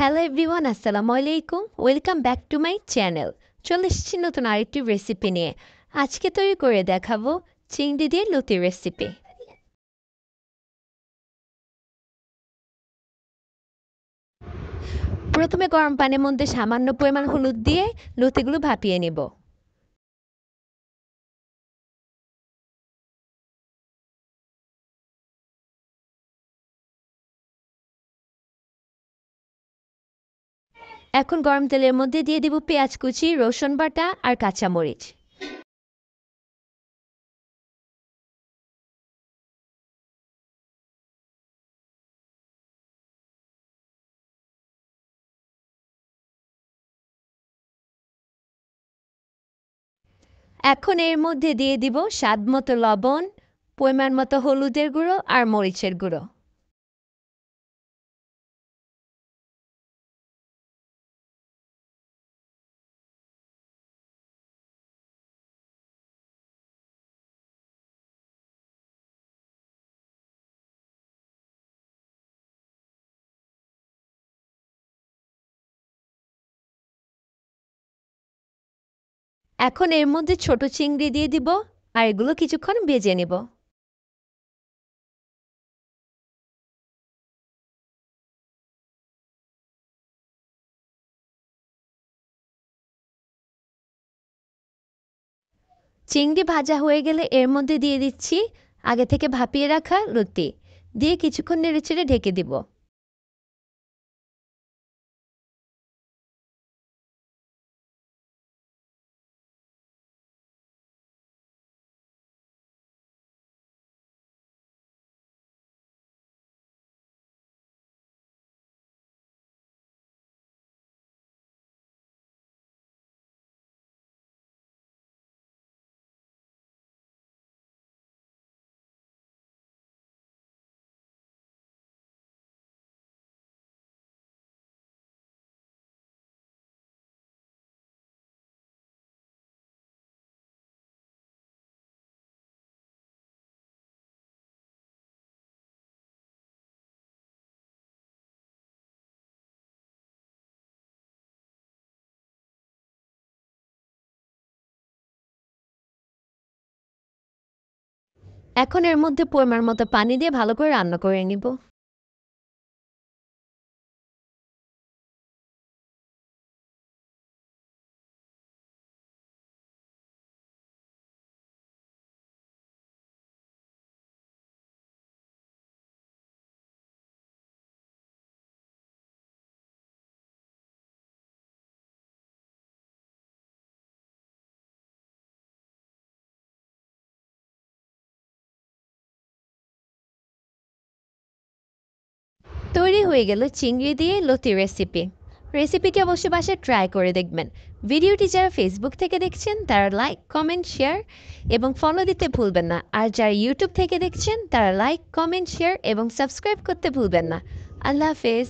Hello everyone, আসসালামু আলাইকুম। Welcome back to my channel. চলে এসেছি নতুন আরেকটি রেসিপি নিয়ে। আজকে তৈরি করে দেখাবো চিংড়ি দিয়ে লতি রেসিপি। প্রথমে গরম পানির মধ্যে সামান্য পরিমাণ হলুদ দিয়ে লতিগুলো ভাপিয়ে নেব। এখন গরম তেলের মধ্যে দিয়ে দেব পেঁয়াজ কুচি, রসুন বাটা আর কাঁচামরিচ। এখন এর মধ্যে দিয়ে দিব স্বাদ মতো লবণ, পরিমাণ মতো হলুদের গুঁড়ো আর মরিচের গুঁড়ো। এখন এর মধ্যে ছোট চিংড়ি দিয়ে দিব আর এগুলো কিছুক্ষণ ভেজে নেব। চিংড়ি ভাজা হয়ে গেলে এর মধ্যে দিয়ে দিচ্ছি আগে থেকে ভাপিয়ে রাখা লতি, দিয়ে কিছুক্ষণ নেড়েচেড়ে ঢেকে দিব। এখন এর মধ্যে পরিমাণ মতো পানি দিয়ে ভালো করে রান্না করে নিব। তৈরি হয়ে গেল চিংড়ি দিয়ে লতি রেসিপি। রেসিপিটি অবশ্যই বাসায় ট্রাই করে দেখবেন। ভিডিওটি যারা ফেসবুক থেকে দেখছেন তারা লাইক, কমেন্ট, শেয়ার এবং ফলো দিতে ভুলবেন না। আর যারা ইউটিউব থেকে দেখছেন তারা লাইক, কমেন্ট, শেয়ার এবং সাবস্ক্রাইব করতে ভুলবেন না। আল্লাহ হাফেজ।